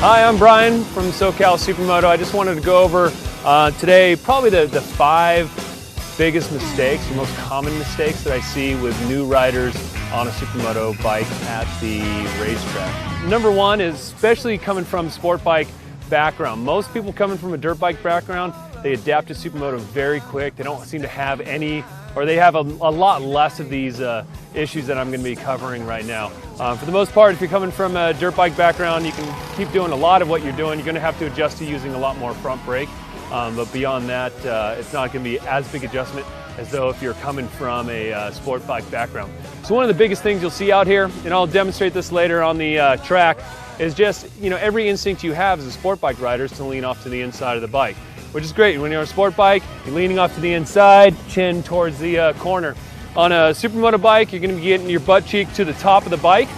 Hi, I'm Brian from SoCal Supermoto. I just wanted to go over today probably the 5 biggest mistakes, the most common mistakes that I see with new riders on a supermoto bike at the racetrack. Number 1 is, especially coming from sport bike background. Most people coming from a dirt bike background, they adapt to supermoto very quick. They don't seem to have any, or they have a lot less of these issues that I'm going to be covering right now. For the most part, if you're coming from a dirt bike background, you can keep doing a lot of what you're doing. You're going to have to adjust to using a lot more front brake, but beyond that, it's not going to be as big adjustment as though if you're coming from a sport bike background. So one of the biggest things you'll see out here, and I'll demonstrate this later on the track, is just, every instinct you have as a sport bike rider is to lean off to the inside of the bike, which is great. When you're on a sport bike, you're leaning off to the inside, chin towards the corner. On a supermoto bike, you're going to be getting your butt cheek to the top of the bike.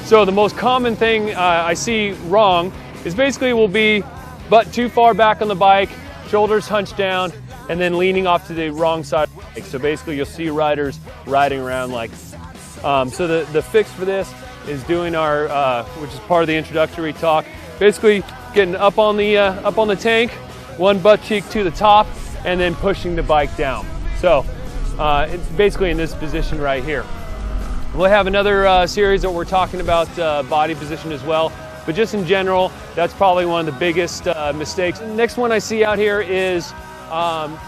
So the most common thing I see wrong is basically will be butt too far back on the bike, shoulders hunched down, and then leaning off to the wrong side of the bike. So basically you'll see riders riding around like so the fix for this is doing our, which is part of the introductory talk, basically getting up on the tank, one butt cheek to the top, and then pushing the bike down. So it's basically in this position right here. We'll have another series that we're talking about body position as well, but just in general, that's probably one of the biggest mistakes. Next one I see out here is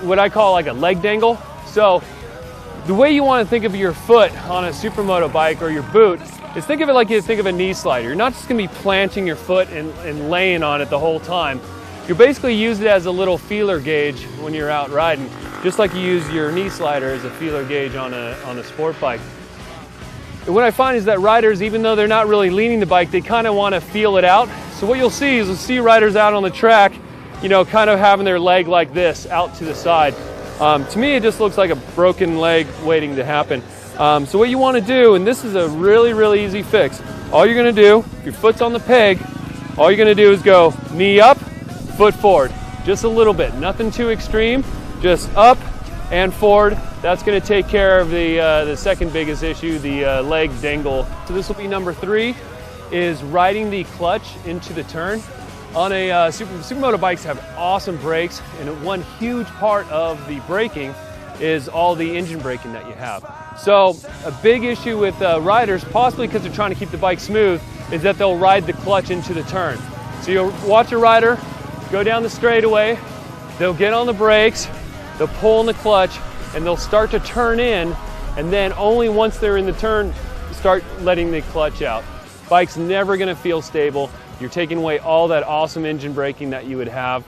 what I call like a leg dangle. So the way you want to think of your foot on a supermoto bike or your boot is think of it like you think of a knee slider. You're not just going to be planting your foot and laying on it the whole time. You basically use it as a little feeler gauge when you're out riding, just like you use your knee slider as a feeler gauge on a sport bike. And what I find is that riders, even though they're not really leaning the bike, they kind of want to feel it out. So what you'll see is riders out on the track, kind of having their leg like this out to the side. To me, it just looks like a broken leg waiting to happen. So what you want to do, and this is a really, really easy fix, all you're going to do, if your foot's on the peg, all you're going to do is go knee up, foot forward, just a little bit, nothing too extreme, just up and forward. That's going to take care of the second biggest issue, the leg dangle. So this will be number 3, is riding the clutch into the turn. On a supermoto bikes have awesome brakes, and one huge part of the braking is all the engine braking that you have. So a big issue with riders, possibly because they're trying to keep the bike smooth, is that they'll ride the clutch into the turn. So you'll watch a rider go down the straightaway, they'll get on the brakes, they'll pull on the clutch, and they'll start to turn in, and then only once they're in the turn, start letting the clutch out. Bike's never gonna feel stable. You're taking away all that awesome engine braking that you would have.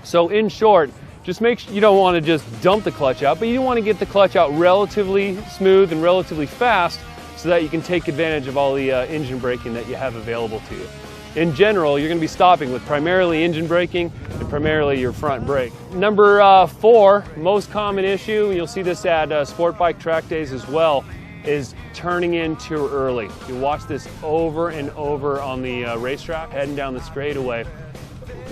So in short, just make sure you don't want to just dump the clutch out, but you want to get the clutch out relatively smooth and relatively fast so that you can take advantage of all the engine braking that you have available to you. In general, you're going to be stopping with primarily engine braking and primarily your front brake. Number 4, most common issue, and you'll see this at sport bike track days as well, is turning in too early. You watch this over and over on the racetrack, heading down the straightaway.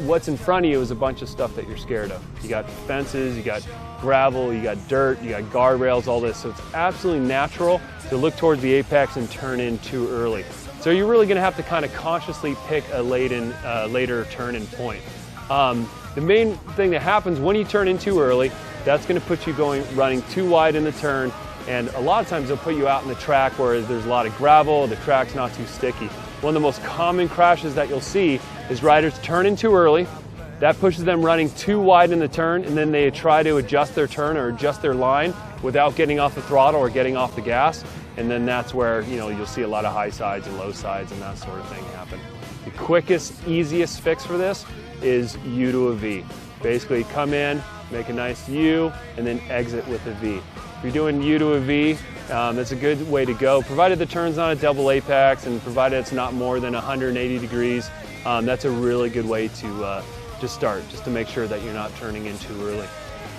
What's in front of you is a bunch of stuff that you're scared of. You got fences, you got gravel, you got dirt, you got guardrails, all this. So it's absolutely natural to look towards the apex and turn in too early. So you're really going to have to kind of consciously pick a later turn-in point. The main thing that happens when you turn in too early, that's going to put you running too wide in the turn, and a lot of times they'll put you out in the track where there's a lot of gravel, the track's not too sticky. One of the most common crashes that you'll see is riders turn in too early. That pushes them running too wide in the turn, and then they try to adjust their turn or adjust their line without getting off the throttle or getting off the gas. And then that's where you'll see a lot of high sides and low sides and that sort of thing happen. The quickest, easiest fix for this is U to a V. Basically come in, make a nice U, and then exit with a V. If you're doing U to a V, that's a good way to go, provided the turn's not a double apex and provided it's not more than 180 degrees. That's a really good way to just start, just to make sure that you're not turning in too early.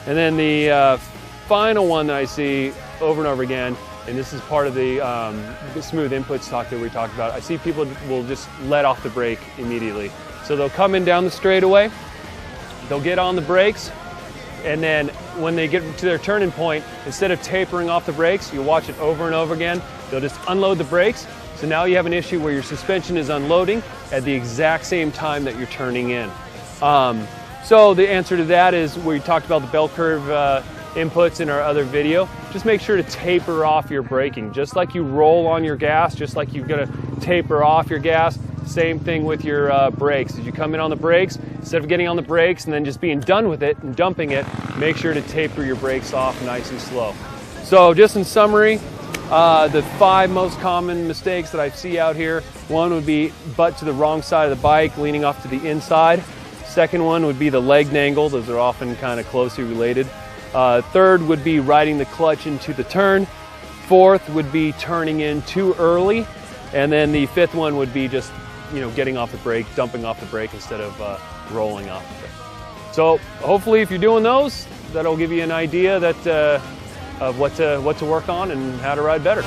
And then the final one that I see over and over again, and this is part of the smooth inputs talk that we talked about, I see people will just let off the brake immediately. So they'll come in down the straightaway, they'll get on the brakes, and then when they get to their turning point, instead of tapering off the brakes, you'll watch it over and over again. They'll just unload the brakes. So now you have an issue where your suspension is unloading at the exact same time that you're turning in. So the answer to that is, we talked about the bell curve inputs in our other video. Just make sure to taper off your braking. Just like you roll on your gas, just like you've got to taper off your gas, same thing with your brakes. As you come in on the brakes, instead of getting on the brakes and then just being done with it and dumping it, make sure to taper your brakes off nice and slow. So just in summary, the 5 most common mistakes that I see out here: one would be butt to the wrong side of the bike, leaning off to the inside. Second one would be the leg angle. Those are often kind of closely related. Third would be riding the clutch into the turn. Fourth would be turning in too early. And then the fifth one would be just, getting off the brake, dumping off the brake instead of rolling off of it. So hopefully if you're doing those, that'll give you an idea that, of what to work on and how to ride better.